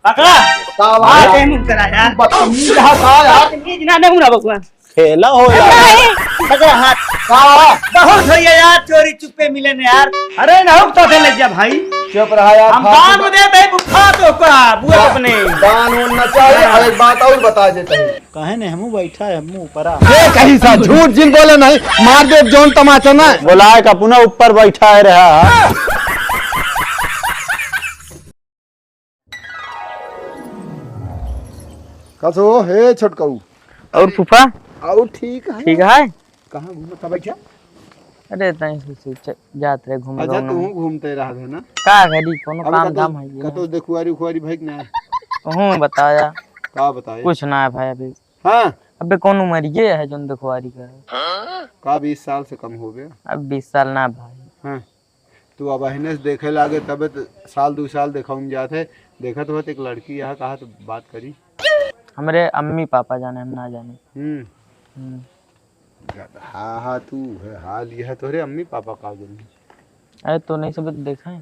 काका का कहीं मुंह करा यार बदतमीज है का यार ये जना नहीं ना भगवान खेला हो यार। पकड़ा हाथ का बहुत हो यार चोरी चुप्पे मिले ने यार अरे ना तो दे लग जा भाई चुप रहा यार हम दान में देते हैं बुखा तो का बुआ अपने दान होना चाहिए और एक बात और बता देते हैं कहे ने हमू बैठा है हमू ऊपर ये कहीं सा झूठ जिन बोले नहीं मार दे जोन तमाचा ना बोलाए का पुनः ऊपर बैठा है रहा। कसो हे छोटकाऊ और फूफा और ठीक है ठीक है। कहाँ घूमता बैठा अरे तई से जात रहे घूम अच्छा गाँव तू घूमते रहा है ना का करी कोनो काम धाम है कतो देखुआरी उखुआरी भाई ना हूँ बताया का बताए कुछ ना है भाई अभी हाँ अबे कोनो मरिए है जोन देखवारी का है। का 20 साल से कम हो गया अब 20 साल ना भाई हाँ तू अब अहिने से देखे लागे तबे तो साल 2 साल देखाऊं जाते देखत होत एक लड़की यहाँ कहा तो बात करी हमारे अम्मी पापा जाने हम ना जाने हम्म हाँ हाँ तू है हाल यह है तोरे अम्मी पापा का जन अरे तो नहीं सब देखा है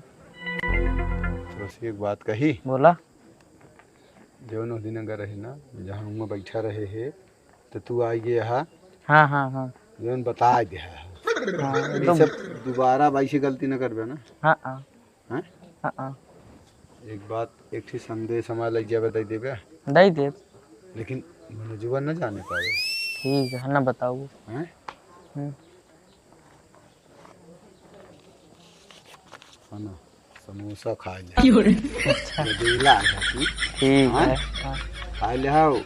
तो एक बात कही बोला जो दिन अगर रहे ना जहाँ हम बैठा रहे है तो तू आइए यहाँ हाँ हाँ हाँ जो बता दे तो सब दोबारा बाइशी गलती न करबे ना हाँ हाँ हैं हाँ हाँ एक बात एक ठीक संदेश हमारा लग जाए बता देबे दई दे लेकिन मनोजुआ न जाने पावे ठीक है ना बताओ हैं खाना समोसा खा ले दिला तू ठीक है खा ले हाउ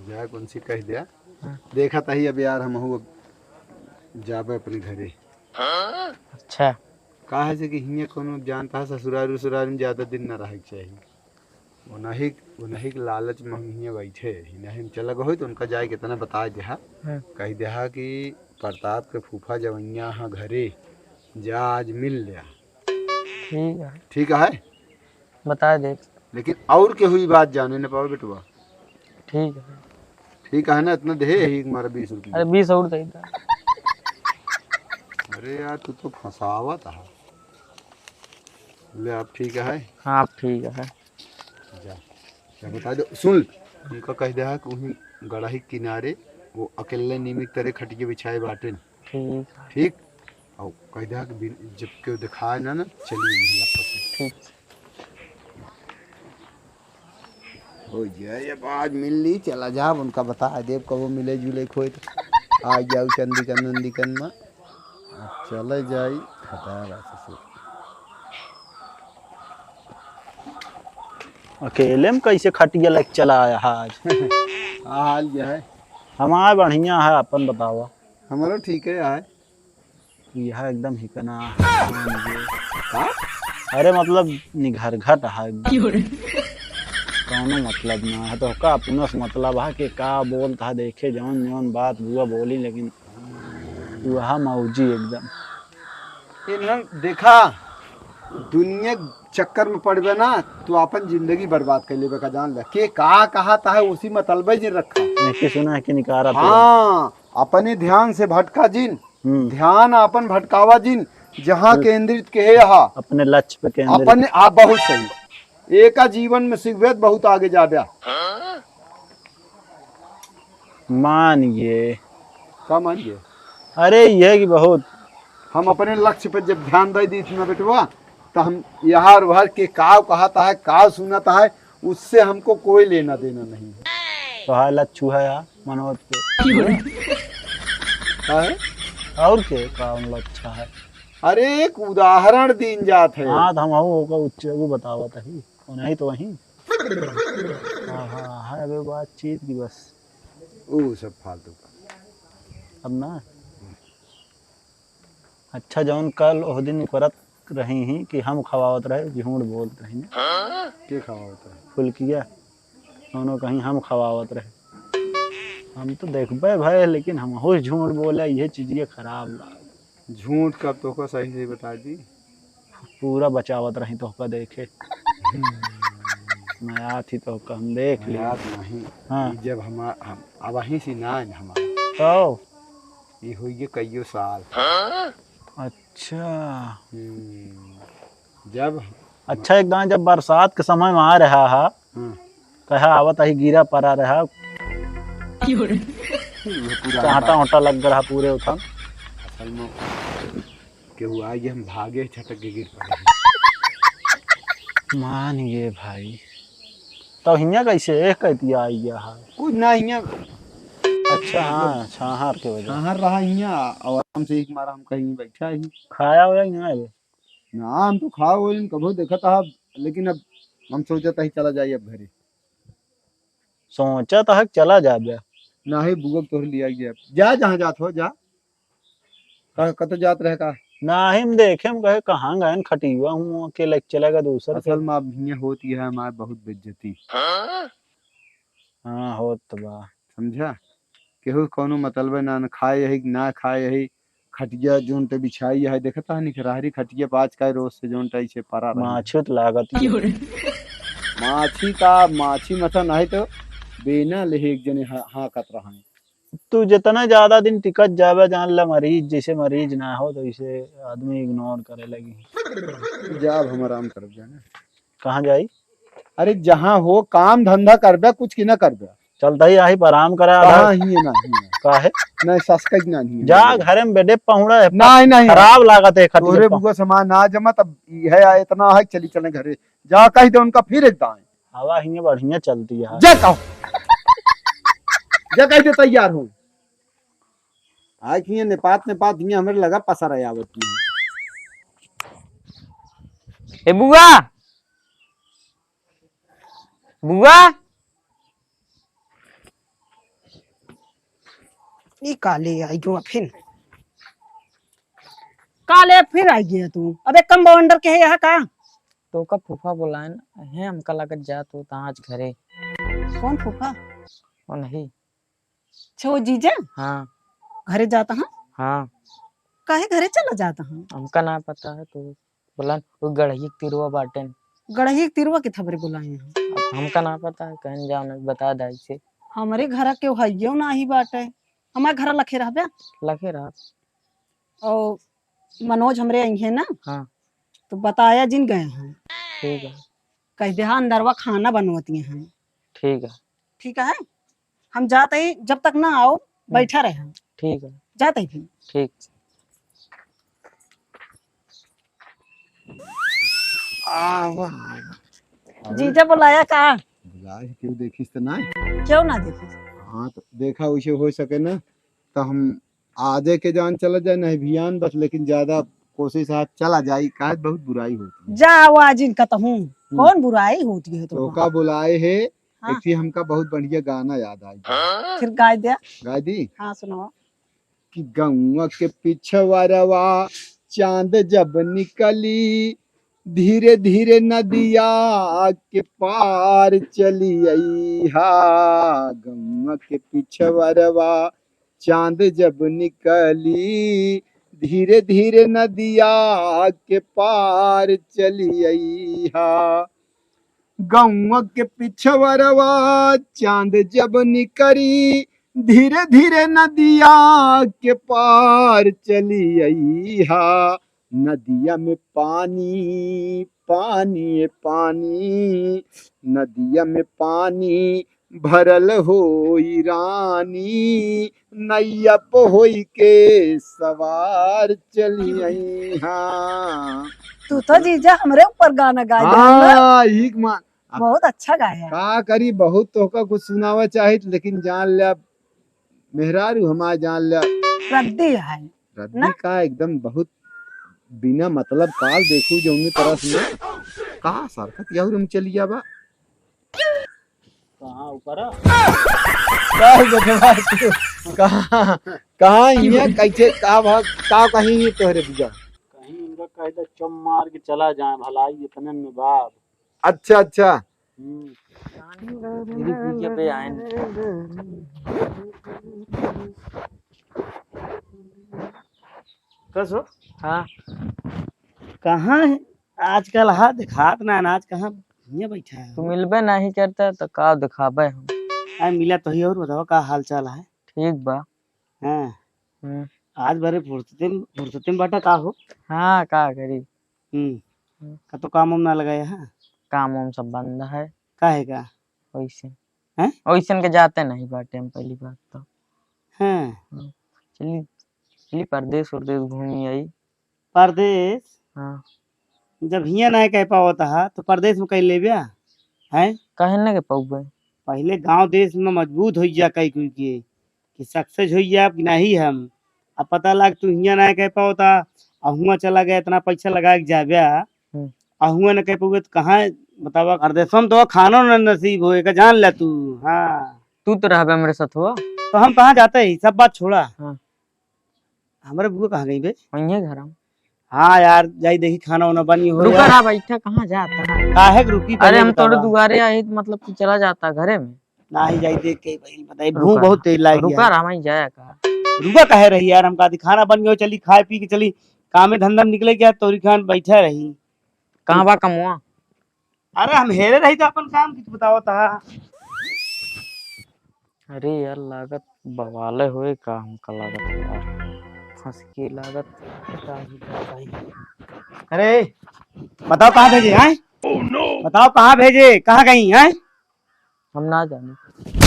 जा कौन सी कह दिया देखा तही अब यार हम हूँ जाबे अपने घरे अच्छा का है से कि हिया कोनो जानता है ससुराल ससुराल में ज्यादा दिन न रहे चाहिए वो नहीं के लालच में हम हिया बैठे नहीं हम चला गए तो उनका जाए कितना बता दिया कह दिया कि प्रताप के फूफा जवैया हाँ घरे जा आज मिल लिया ठीक है ठीक है बता दे लेकिन और के हुई बात जाने न पाओ बेटुआ ठीक है ठीक है ना इतना दे ही हमारा 20 रुपये अरे 20 और दे दे अरे यार तू तो फंसावा था ले आप ठीक है हाँ ठीक है जा क्या बता दो सुन उनका कह दिया कि वहीं गड़ाही किनारे वो अकेले नीमिक तरह खटिके बिछाए बाटे ठीक है ठीक और कह दिया कि जब क्यों दिखाए ना ना चलिए ठीक हो जाए अब आज मिल ली चला जा उनका बता देव कब मिले जुले खोए तो आ जाओ चंदीकन नंदीकन में चले जाई हटा ससुर अकेले में कैसे खटिया लग चला आया आज। हाल जो है हमारा बढ़िया है अपन बतावा। हमारा ठीक है यार यह एकदम हिकना अरे मतलब निघर घट है कौनो मतलब ना है तो का अपना मतलब है कि का बोलता है देखे जौन जौन बात बुआ बोली लेकिन वह मौजी एकदम इन्होंने देखा दुनिया चक्कर में पड़ गए ना तो अपन जिंदगी बर्बाद कर लेबे का जान ले के का कहा था है उसी मतलबे जी रखा नहीं सुना है कि निकारा हाँ अपने ध्यान से भटका जिन ध्यान अपन भटकावा जिन जहाँ केंद्रित के है यहाँ अपने लक्ष्य पे केंद्रित अपने आप बहुत सही एक जीवन में सिगवेद बहुत आगे जा गया मानिए का मानिए अरे ये कि बहुत हम अपने लक्ष्य पे जब ध्यान दे दी थी ना बेटवा तो हम यहाँ भर के काव कहता है काव सुनाता है उससे हमको कोई लेना देना नहीं है तो है लच्छू है यार मनोज के का है और के काम अच्छा है। अरे एक उदाहरण दीन जात है हाँ तो हम होगा उच्च वो बतावा ही नहीं तो वहीं हाँ हाँ है अबे बातचीत की बस वो सब फालतू का अब ना अच्छा जौन कल उस दिन करत रही ही कि हम खवावत रहे झूठ बोलत रही के खावा होता है फुलकिया दोनों कहीं हम खवावत रहे हम तो देखबे भाई लेकिन हम हो झूठ बोले ये चीज़ें खराब लाग झूठ कब तो को सही से बता दी पूरा बचावत रही तो का देखे नया थी तो हम देख लिया याद नहीं हाँ ई जब हम अब वहीं से ना हमारा तो ये हुई कईयों साल अच्छा जब अच्छा एकदम जब बरसात के समय में आ रहा है कहा आवत ही गिरा पड़ा रहा आटा उटा लग रहा पूरे उठन। असल में केहू आई हम भागे छटक के गिर पड़े। मान ये भाई तो हिया कैसे एक कहती आई गया है। कुछ ना हियाँ अच्छा हाँ छाहर के वजह कहाँ रहा हियाँ और आराम से एक मारा हम कहीं बैठा ही खाया हुआ यहाँ है। ना हम तो खा वो कभो देखा था लेकिन अब हम सोचा था ही चला जाइए अब घरे सोचा था चला जा बे। ना ही बुगक तोड़ लिया गया जा जहाँ जात हो जा कत जात रहे का ना ही हम देखे हम कहे कहाँ गए खटियुआ हूँ अकेले चलेगा दूसर के। असल में अब हियाँ होती है हमारे बहुत बेइज्जती हाँ होत बा समझा केहू कोनो मतलब ना न खाए यही ना खाए यही खटिया जोन पे बिछाई है देखता है निखराहरी खटिया पाँच का रोज से जोन टाई से परा रही माछुत लागत ही। माछी मथा नहीं तो बेना ले एक जने हाँ कत रहा है तू जितना ज्यादा दिन टिकट जावे जान ला मरीज जैसे मरीज ना हो तो इसे आदमी इग्नोर करे लगी। जा अब हम आराम कर जाना कहाँ जाई अरे जहाँ हो काम धंधा करबे कुछ की ना करबे चलता ही आही पर आराम करा कहाँ ही है ना काहे नहीं सस्कज ना ही जा घरे में बेडे पहुड़ा है नहीं नहीं खराब लागत है तोरे खटिया बुआ सामान ना जमा तब है इतना है चली चले घरे जा कही दे उनका फिर एक दाएं हवा ही बढ़िया चलती है। जा कहो जा कही दे तैयार हो आज हियां नेपात हियां हमरे लगा पसर है आवत ए बुआ बुआ ये काले आई जो फिर काले फिर आई गया तू अबे कंपाउंडर के है यहाँ का तो का फूफा बुलाए ना है हमका लगत जा तो आज घरे कौन फूफा ओ नहीं छो जीजा हाँ घरे जाता हाँ हाँ काहे घरे चला जाता हाँ हमका ना पता है तो बोला वो गढ़ी तिरुआ बाटेन गढ़ही तिरुआ के थबरे बुलाए हैं अब हमका ना पता है कहीं जाओ ना बता दाई से हमारे घर के हइयो ना ही बाटे हमारे घर लखे रहबे लगे रहा और मनोज हमरे आई है ना हाँ तो बताया जिन गए हैं ठीक है कह दे हाँ अंदरवा खाना बनवाती हैं ठीक है ठीक है हम जाते ही जब तक ना आओ बैठा रहे हम ठीक है जाते ही फिर ठीक जीजा बुलाया का बुलाए क्यों देखिस तो ना क्यों ना देखी हाँ तो देखा उसे हो सके ना तो हम आधे के जान चला जाए नहीं भियान बस लेकिन ज्यादा कोशिश है चला जाए काहे बहुत बुराई होती है जा आवाज इनका तो हूँ कौन बुराई होती है तो का बुलाए है हाँ। एक थी हमका बहुत बढ़िया गाना याद आई फिर गाय दिया गा दी हाँ सुनो कि गौआ के पिछवरवा चांद जब निकली धीरे धीरे नदिया के पार चली आई हा गौआ के पिछवरवा चांद जब निकली धीरे धीरे नदिया के पार चली आई हा गौआ के पिछवरवा चांद जब निकली धीरे धीरे नदिया के पार चली आई हा नदिया में पानी पानी पानी नदिया में पानी भरल हो रानी नैया होई के सवार चली आई हाँ तू तो जीजा हमरे ऊपर गाना गाय हाँ एक मान बहुत अच्छा गाया का करी बहुत तोहका कुछ सुनावा चाहिए लेकिन जान लिया मेहरारू हमारा जान लिया रद्दी है रद्दी का एकदम बहुत बिना मतलब काल देखू जो तरह से कहा सरकत यहूर में चली जाबा कहाँ ऊपर कहाँ कहाँ ये कैसे का कहीं तोहरे बुझा कहीं उनका कहे तो चम मार के चला जाए भलाई इतने में बाप। अच्छा अच्छा मेरी पूजा पे आए कसो हाँ कहाँ है आजकल हाथ दिखात ना अनाज कहाँ ये बैठा है तू मिलबे नहीं करता तो का दिखाबे हम आ मिला तो ही और बताओ का हाल चाल है ठीक बा हाँ हम्म, आज बड़े फुर्सते में बाटा का हो हाँ का करी का तो काम वाम ना लगाया है काम वाम सब बंद है काहे का? वैसे हैं? वैसन के जाते नहीं बाटे हम पहली बात तो। हैं? चली चली परदेश उरदेश घूमी आई। परदेश? हाँ जब हियां ना कह पावता हा तो परदेश में कहीं ले ब्या हैं? कहे न के पौगे। पहले गांव देश में मजबूत हो जा कई कोई के कि सक्सेस हो जा कि नहीं हम। अब पता लग तू हियां ना कह पावता अहुआ चला गया इतना पैसा लगा के जा ब्या अहुआ न कह पावे तो कहाँ बतावा। परदेशों में तो खानो न नसीब होएगा जान ले तू। हाँ तू तो रहा मेरे साथ हुआ। तो हम कहाँ जाते ही सब बात छोड़ा। हाँ हमारे बुआ कहाँ गई बे? वहीं घर हम। हाँ यार जाई देखी खाना वाना बनी हो रुका रहा बैठा कहाँ जाता है? काहे के रुकी अरे हम तोरे दुआरे आए तो मतलब तू चला जाता घरे में। ना ही जाई देख के भाई बताई भूख रुका बहुत तेज लागी रुका रहा वहीं जाया का। रुका कहे रही यार हम कहा खाना बन गया चली खाए पी के चली काम धंधा में निकले गया तोरी खान बैठा रही। कहाँ बा कमुआ? अरे हम हेरे रही तो अपन काम कुछ बताओ था। अरे यार लागत बवाले हुए का हमका लागत यार फंस के लागत। अरे बताओ कहाँ भेजे हैं? बताओ कहाँ भेजे कहाँ गई हैं? हम ना जाने।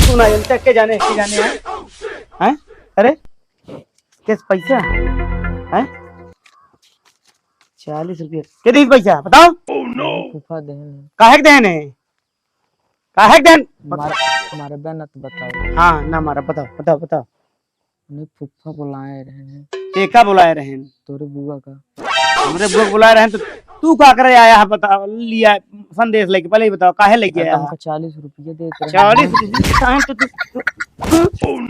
तू ना जानते के जाने हैं? अरे किस पैसा हैं? 40 रुपये के दी पैसा बताओ। फूफा देन काहे के देन है? काहे के देन? हमारे बहन तो बताओ। हाँ ना मारा बताओ बताओ बताओ। नहीं फूफा बुलाए रहे हैं। टेका बुलाए रहे हैं? तोरे बुआ का। हमरे बुआ बुलाए रहे हैं तो तू का करे आया है बताओ लिया संदेश लेके पहले ही बताओ काहे लेके आया? हमको 40 रुपये देते रहे। 40 टाइम तो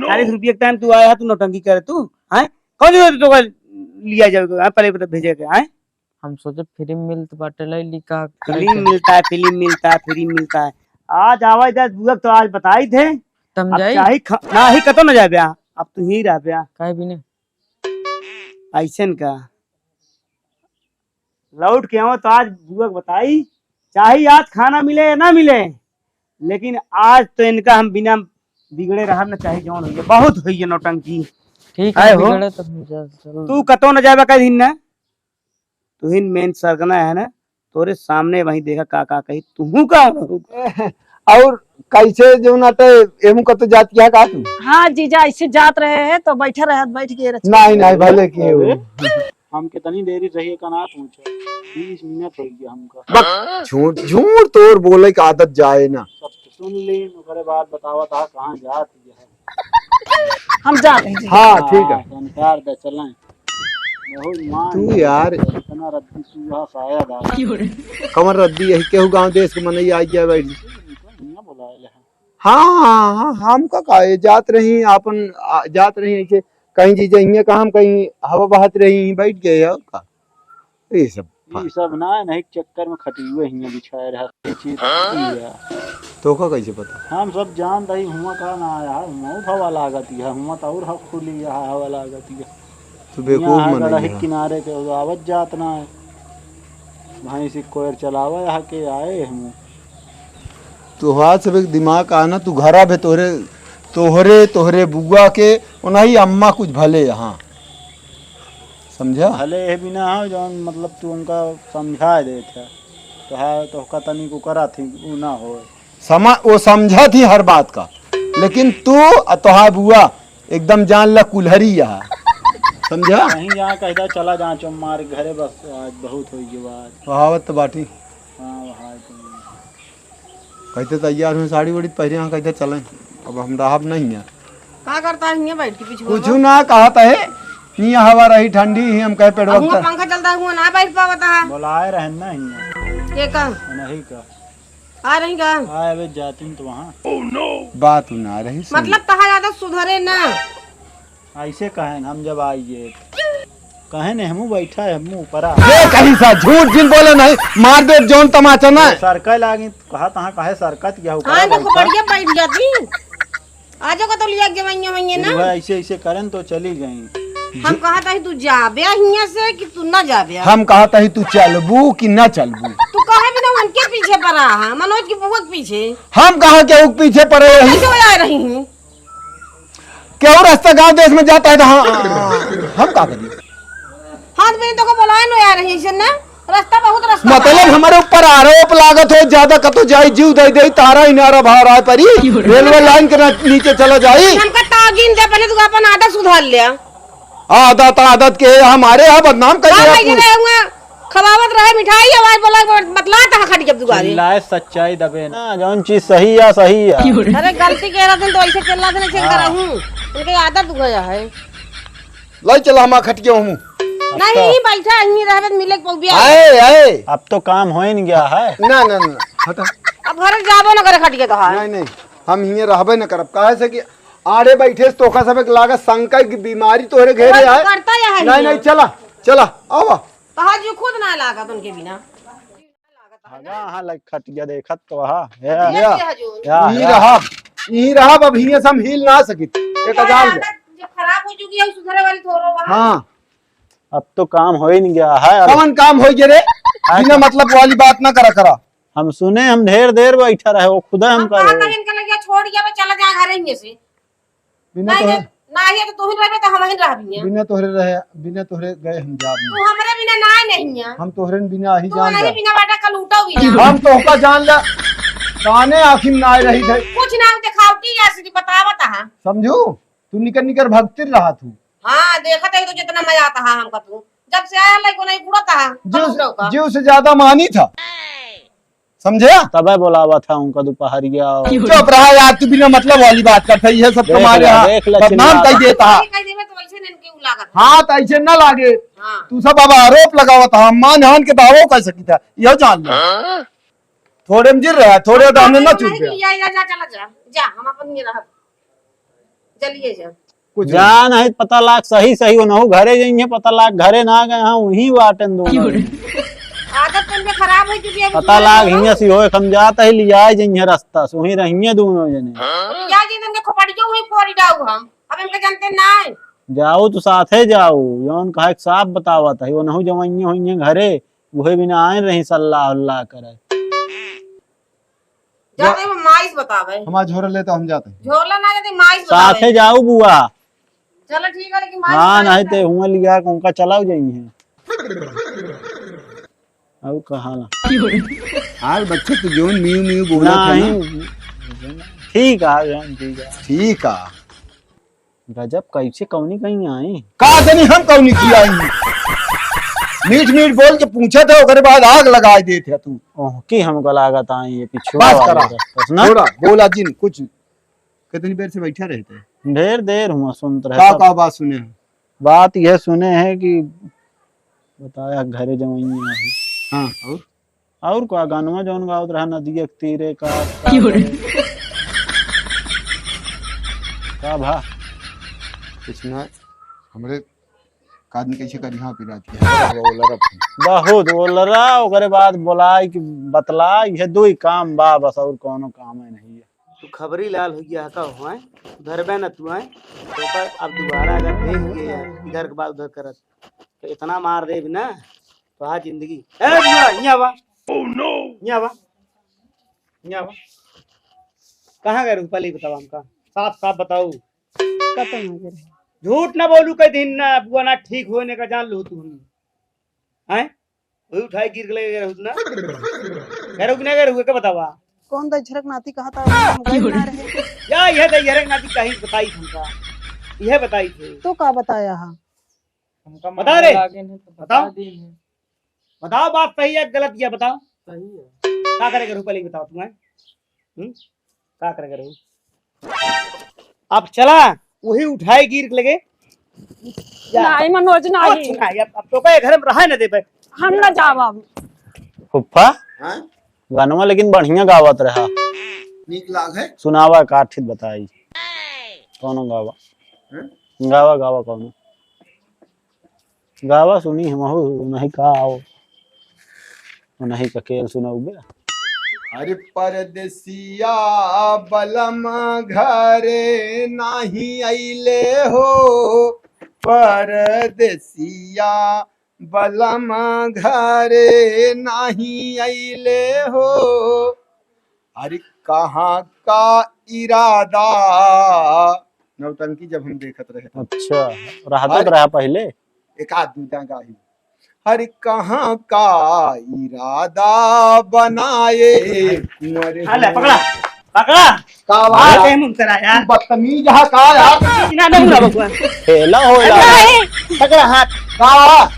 40 रुपये के टाइम तू आया तू नौटंकी करे तू हैं? कौन सी तो लिया जाएगा पहले बता भेजेगा हैं? हम सोचे फ्री मिलत बाटे ले लिखा फिल्म मिलता है फ्री मिलता है। आज आवाज दस बुआ तो आज बताई थे तम अब जाई चाहे ना ही कतो न जाए ब्याह अब तू ही रह ब्याह काहे भी नहीं। ऐसन का लौट के आओ तो आज बुआ बताई चाहे आज खाना मिले या ना मिले लेकिन आज तो इनका हम बिना बिगड़े रहा न चाहे जौन हो बहुत हुई है नौटंकी। ठीक आए है हो? बिगड़े तो हम चल। तू कतो न जाएगा कहीं न तू ही मेन सरगना है ना तोरे सामने वही देखा का कही तू का और कैसे जो नाटे एमू का तो जाती है का तू? हाँ जीजा ऐसे जात रहे हैं तो बैठे रहे बैठ गए नहीं भले के हम कितनी देरी रही का ना पूछो 20 मिनट हो गया हमका। झूठ झूठ तोर बोले की आदत जाए ना। सब तो सुन ली ओकरे बाद बतावा था कहाँ जाती है। हम जाते हैं। हाँ ठीक है जानकार दे चलें बहुत मान तू यार इतना रद्दी तू यहाँ शायद आ कमर रद्दी यही केहू गांव देश के मन आई जाए बैठ ना बुलाए ले। हाँ हम का जात रही अपन जात रही ऐसे कहीं चीजें हियां का हम कहीं हवा बहत रही बैठ गए हो का ये सब ना नहीं चक्कर में खटी हुए हियां बिछाए रहा चीज तो का कैसे पता? हम सब जान रही हुआ का ना यार बहुत हवा लागती है हुआ तो और हवा खुली है हवा लागती है। तू बेवकूफ मन गड़ा किनारे के आवत जात ना है भाई से कोयर चलावा यहाँ के आए हम तू हाथ सब एक दिमाग आना तू घरा भे तोहरे बुआ के उन्हीं अम्मा कुछ भले यहाँ समझा भले है बिना हो जो मतलब तू उनका समझा देते तो है तो का तनी को करा थी वो ना हो वो समझा थी हर बात का लेकिन तू तोहार बुआ एकदम जान ला कुल्हरी यहाँ समझा। कहीं जहाँ कहता चला जहाँ चुम मार घरे बस आज बहुत हो गई बात कहावत तो बाटी हाँ वहाँ कहते तैयार हुए साड़ी वाड़ी पहले यहाँ कहते चलें अब हम राहब नहीं है क्या करता है बैठ के पीछे कुछ ना कहता है निया हवा रही ठंडी ही हम कहे पेड़ वक्त पंखा चलता हुआ ना बैठ पावता है बुलाए रहे ना हियां के का नहीं का आ रही का आए वे जाती तो वहाँ बात ना रही मतलब कहा ज्यादा सुधरे ना ऐसे कहें हम जब आइए कहे ने हमू बैठा है हमू ऊपरा कहीं सा झूठ जिन बोले नहीं मार दे जोन तमाचा ना सरकल लागी कहा तहां काहे सरकत गया ऊपर हाँ देखो बढ़िया बैठ जाती आज को तो लिया के वहीं ना ऐसे ऐसे करन तो चली गई हम कहा था तू जा बे हिया से कि तू ना जा बे हम कहा था तू चलबू कि ना चलबू तू कहे भी ना उनके पीछे पड़ा है मनोज की बुआ के पीछे हम कहा के उक पीछे पड़े रही कैसे आ रही हूँ क्यों रास्ता गांव देश में जाता है तो हम का करिए हाथ में तो को बुलाए नो आ रही है ना रास्ता बहुत रास्ता मतलब हमारे ऊपर आरोप लागत हो ज्यादा कतो जाई जीव दे दे तारा इनारा भार आए परी रेलवे लाइन के नीचे चला जाई हमका तागिन दे पहले तू अपन आदत सुधार ले आदत के हमारे यहाँ बदनाम कर हां दिया मैं हुआ खवावत रहे मिठाई आवाज बोला बतला ता खट जब दुगारे चिल्लाए सच्चाई दबे ना जौन चीज सही है सही है। अरे गलती कह रहा था तो ऐसे चिल्ला देने चेक करा हूं उनके आदत हो गया है लाई चला हम खट के हूँ नहीं बैठा नहीं रहबे मिले पौबिया आए आए अब तो काम हो ही नहीं गया है। ना ना ना हटा अब घर जाबो ना करे खट के तो हां नहीं नहीं हम हिये रहबे न करब काहे से कि आड़े बैठे तो का सब लागत संकट की बीमारी तोरे घेरे है करता है नहीं नहीं चला चला आवा कहा जी खुद ना लागत उनके बिना हाँ लग खट गया देखत तो हाँ यही रहा अब हिये से हम हिल ना सकित एक हजार खराब हो चुकी है सुधरे वाली थोरो वहां हाँ अब तो काम हो ही नहीं गया है। कौन काम हो गए रे बिना मतलब वाली बात ना करा करा हम सुने हम ढेर देर बैठा रहे वो खुदा हम कर रहे इनका लग गया छोड़ गया चला जा घर ही से बिना नहीं नहीं तो तू ही रहबे तो हम ही रहबिए बिना तोहरे गए हम जाब तू हमरे बिना ना नहीं है हम तोहरे बिना ही तू जान नहीं बिना बाटा का लूटा हुई ना हम तोहका जान ला काने आखिर ना रही थे कुछ ना दिखावती ऐसी बतावत हां समझू तू निकर निकर भगतिर रहा तू हां देखत है तो जितना मजा आता है हमका तू जब से आया लाइक नहीं पूरा था जीव से ज्यादा मानी था समझे तब बोलावा था उनका दोपहरिया चुप रहा यार तू बिना मतलब वाली बात करता है सब तुम्हारे यहाँ बदनाम कर देता कह देबे तो वैसे नहीं क्यों लागत हाँ तो ऐसे न लागे हां तू सब अब आरोप लगावा था हम मान हान के दावो कर सकी था यह जान लो थोड़े में गिर रहा थोड़े तो हमने न चूक गया जा चला जा हम अपन ये रह चलिए जा कुछ जान है पता लाग सही सही हो घरे जाइए पता लाग घरे ना गए हाँ वही बाटन दो आदत तुमके खराब हो चुकी है पता लाग हिया सी होए हम जात है लिया जाइए रास्ता से वही रहिए दोनों जने या जी तुमके खोपड़ियो हुई फोड़ी डाऊ हम अब इनके जानते नहीं जाओ तो साथे जाओ यौन कहा साफ बतावत है वो नहु जवाइए होइए घरे वही बिना आए रही सल्लाह अल्लाह करे जाते में माइस बतावे हमारा झोरा ले तो हम जाते हैं झोला ना जाते माइस साथे बतावे जाओ बुआ चलो ठीक है लेकिन माइस हाँ नहीं ते हुआ लिया उनका चलाओ जाइए अब कहा यार बच्चे तो जोन म्यू म्यू बोला था ना नहीं ठीक है ठीक है गजब कैसे कौनी कहीं आए कहा नहीं हम कौन नहीं किया मीठ मीठ बोल के पूछे थे उसके बाद आग लगा देते तू ओह की हमको लागत आई ये पीछे बस करा थोड़ा बोला जिन कुछ कितनी देर से बैठे रहते ढेर देर हुआ सुनते का रहे बात सुने बात यह सुने है कि बताया घरे जमाई हाँ और का गानवा जौन गावत रहा नदी के तीरे का भा कुछ ना हमरे आदमी कैसे कर यहाँ पिरा बहुत बोलरा ओकरे बाद बोलाई कि बतला ये दो ही काम बा बस और कोनो काम है नहीं है तू खबरी लाल हो गया का हुआ उधर बे न तू है तो पर अब दोबारा अगर देख गए इधर के बाद उधर करत तो इतना मार दे ना तो हाँ जिंदगी ए यहाँ बा ओह नो यहाँ बा कहाँ गए पहले बताओ हमका साफ साफ बताओ झूठ ना बोलू कई दिन ना बुआ ना ठीक होने का जान लो तू हैं वही उठाई गिर गए ना घर बिना गए हुए का बतावा कौन दा झरक नाती कहा था हम गए ना रहे या यह दे झरक नाती कहीं बताई हमका यह बताई थी तो का बताया हां हमका बता रे बताओ बात सही है गलत या बताओ सही है क्या करेगा रूपली बताओ तुम्हें क्या करेगा रू अब चला वही उठाए गिर लगे नहीं मनोज नहीं अब तो कहे घर में रहा न दे पे हम ना जावा फुफ्फा गानवा लेकिन बढ़िया गावत रहा नीक लाग है सुनावा काठित बताई कौनो गावा गावा गावा कौनो गावा सुनी हम नहीं का आओ नहीं का केल सुनाऊ बे अरे परदेसिया बलम घरे नाही आइले हो परदेसिया बलम घरे नहीं आइले हो अरे कहाँ का इरादा नौटंकी जब हम देखत रहे अच्छा रहा तो रहा पहले एक आध दूटा गाही हर कहाँ का इरादा बनाए कुंवर अले पकड़ा पकड़ा का आ वाला ते मुंतरा यार बदतमीज यहाँ का यार ना नहीं हुआ बकुआ खेला होला पकड़ा हाथ का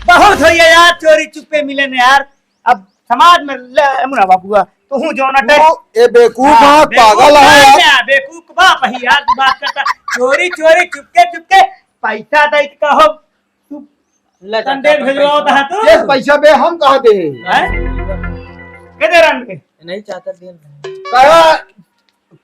बहुत हो गया यार चोरी चुपे मिले ने यार अब समाज में ले मुना बाबूआ तू हूं जो नटे ए बेवकूफ हाँ, पागल है यार बेवकूफ बाप ही यार तू बात करता चोरी चोरी चुपके चुपके पैसा दे कहो तू संदेश भेजवाओ ता तू ये पैसा बे हम कहा दे हैं किधर रन के नहीं चाहता दिन कहा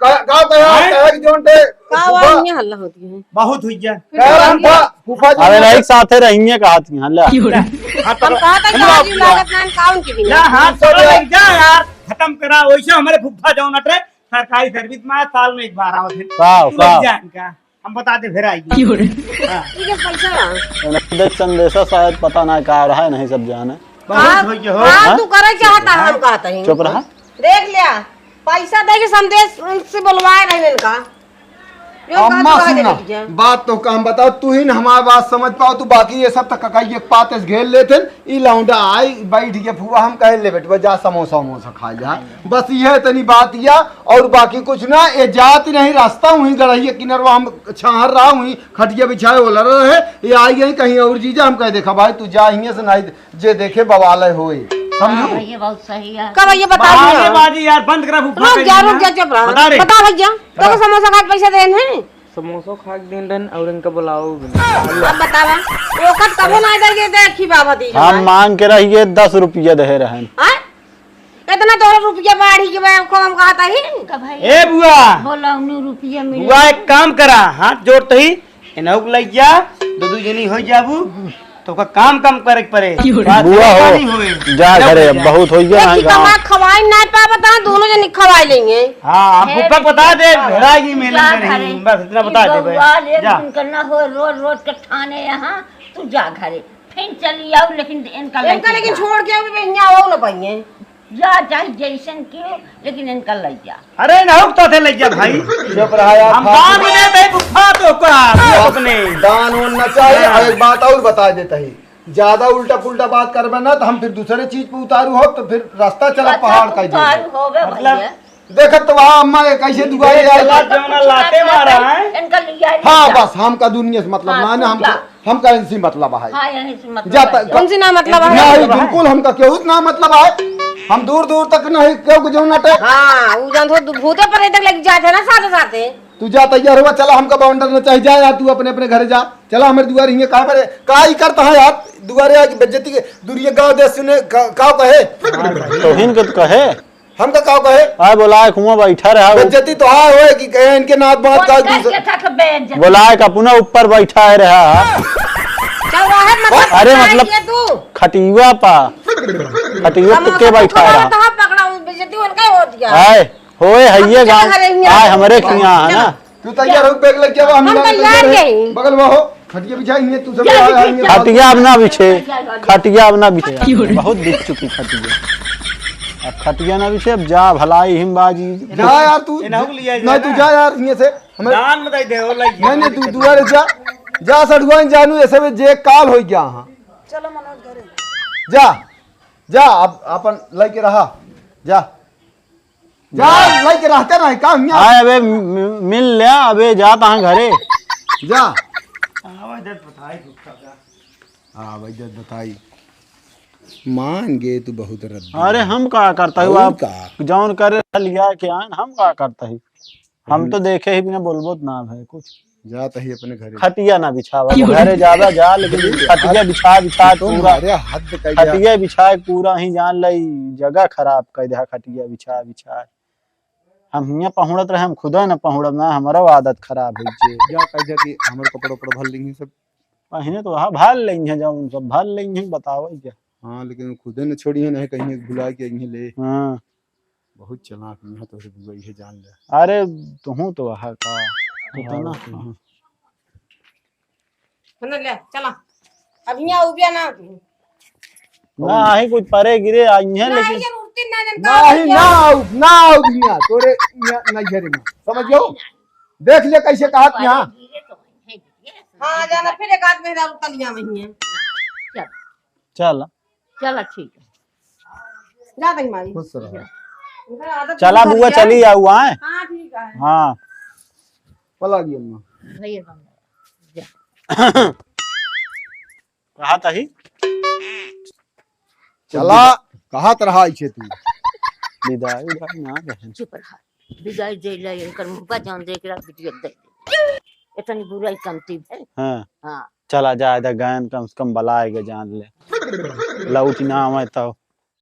कहा कहा कि जोन दे का आवाज में हल्ला होती है बहुत हुई जा कह हम था फूफा जी अबे नहीं साथे रहेंगे कहा थी हल्ला हाथ हम कहा था कि आज लागत ना काउंट की भी या हाथ छोड़ लग जा यार खत्म करा वैसे हमारे फुफ्फा जाओ नटे सरकारी सर्विस में साल में एक बार आओ थे वाह वाह जा इनका हम बता दे फिर आएगी हाँ, ठीक है पैसा देख संदेशा शायद पता ना क्या रहा है नहीं सब जाने बहुत हुई हो हाँ तू करे चाहता है हम कहते हैं चुप रहा देख लिया पैसा दे के संदेश उनसे बुलवाए नहीं इनका जो अम्मा कहा सुनना दे दीजिए। बात तो काम बताओ तू ही न हमारी बात समझ पाओ तू बाकी ये सब तक ककाई एक पात घेर लेते ई लौंडा आई बैठ के फुआ हम कहे ले बेटवा जा समोसा वमोसा खा जा बस ये तनी बात या और बाकी कुछ ना ये जात नहीं रास्ता हुई गढ़िया किनरवा हम छाहर रहा हुई खटिया बिछाए वो लड़ रहे ये आई गई कहीं और जीजा हम कहे देखा भाई तू जा से नहीं जे देखे बवाल होए समझो ये बहुत सही है। कब ये बता बाजी बाजी यार बंद करा फुफ्फा रुक जा चुप रहा बता रे बता भैया तो समोसा खा के पैसा देन है समोसा खा के दिन रन और इनका बुलाओ अब बतावा ओकत कबो ना इधर के देखी बाबा दी हम मांग के रहिए 10 रुपया दे रहे हैं हां इतना तो रुपया बाढ़ी के मैं को हम कहता ही का भाई ए बुआ बोला 19 रुपया मिले बुआ एक काम करा हाथ जोड़ते ही एनहुक लग जा दो जनी हो जाबू तो का काम कम करे के पड़े बुआ हो जा घरे अब बहुत हो गया एक कमा खवाई ना पा बता दोनों जन खवाई लेंगे हाँ हम फुफ्फा को बता दे भेड़ागी मेले जा में घरे नहीं बस इतना बता दे भाई एक जा दिन करना हो रोज रोज के ठाने यहाँ तू जा घरे फिर चली आओ लेकिन इनका लेकिन छोड़ के भी यहाँ हो ना पाइए जा चाहे जैसन क्यों लेकिन इनका ले जा अरे नहुक तो थे लग जा भाई चुप रहा यार हम दान में दे फुफ्फा तो का अपने दान होना चाहिए और एक बात और बता देता ही ज्यादा उल्टा पुल्टा बात करबे ना तो हम फिर दूसरे चीज पे उतारू हो तो फिर रास्ता चला पहाड़ का उतार होवे मतलब भैया देखत तो वहाँ अम्मा ये कैसे दुआई चला आई जौना लाते मारा है इनका लिया हाँ बस हम का दुनिया से मतलब हाँ, माने तू जा। हम का इनसे मतलब है हाँ यहीं से मतलब जाता है। कौन सी ना मतलब है नहीं बिल्कुल हमका केहू ना मतलब है हम दूर दूर तक नहीं क्यों को जो नटे हाँ वो जान तो भूते पर इधर लग जाते ना साथे साथे तू जा तैयार हुआ चला हमका बाउंडर न चाहिए जा यार तू अपने अपने घर जा चला हमारे दुआर हिंगे कहाँ पर का ही करता है यार दुआरे आज बेज्जती के दुनिया गांव देश सुने का कहे तो हिन के कहे हम का का कहे आए बुलाए कुआं बैठा रहा बेज्जती तो हाँ होए कि कहे इनके नाथ बात का कैसे था कि बेइज्जत बुलाए का पुनः ऊपर बैठा है रहा चल रहा है मतलब अरे मतलब ये तू खटियुआ पा खटियुआ तो के बैठा रहा तो पकड़ा बेइज्जती उनका हो दिया आए होए हइये गांव आए हमरे खिया है ना तू तैयार हो बैग लग जा हम तैयार नहीं बगल में हो खटिया बिछाई हिंगे तू सब आएंगे खटिया अब ना बिछे खटिया अब ना बिछे बहुत बिछ चुकी खटिया अब खटिया ना बिछे अब जा भलाई हिमबाजी जा यार तू इनहुक लिया नहीं तू जा यार हिंगे से हमें दान में दे हो लग नहीं नहीं तू दुआरे जा जा सड़ुआ जानू ऐसे में जे काल हो गया हां चलो मनोज घरे जा जा अब अपन लेके रहा जा जा लेके रहते रहे का हिंगे आए अबे मिल लिया अबे जाता है घरे जा आवाज दे बताई फुफ्फा का हाँ भाई जब बताई मान गए तू बहुत रद्दी अरे हम का करता है और आप का? जौन करे लिया के आन हम का करता है हम तो देखे ही बिना बोलबो ना है कुछ जाता ही अपने घरे खटिया ना बिछावा घरे ज्यादा जा लेकिन खटिया बिछा पूरा अरे हद कर दिया खटिया बिछाए पूरा ही जान लई जगह खराब कर दे खटिया बिछा हम हियां पहुड़त रहे हम खुद न पहुड़ब ना हमारा आदत खराब है जे जा कह जाती हमर कपड़ा ऊपर भर लेंगे सब पहिने तो वहां भाल लेंगे जाऊं सब भाल लेंगे बताओ क्या हाँ लेकिन खुदे न छोड़ी है नहीं कहीं भुला के यहीं ले हाँ बहुत चलाक है तो बुआई है जान ले अरे तू तो वहां का तो ना सुन ले चला अब यहाँ उबिया ना ना ही कुछ परे गिरे आई है लेकिन ये उठती ना जनता नहीं ना दुनिया तोरे नहीं घरे में समझ गयो देख ले कैसे कहा यहाँ हाँ जाना फिर एक आदमी उतलिया में ही है चल चलो ठीक है। जा दही मारी खुश रहो। इनका आदत चला बुरी बुआ है। चली आऊ आए। हाँ ठीक है। हाँ पला गई अम्मा। भैया बंद। कहा था ही चला कहा तरह आई छे तू। विदाई उदाई ना बहन। चुप रहा। बिगाई दे ले इनकर मुंह का जान देख रहा वीडियो दे दे। इतनी बुराई कमती है। हाँ हाँ चला जाए तो गैन कम से कम बलाएगा जान ले लौट ना आवे तो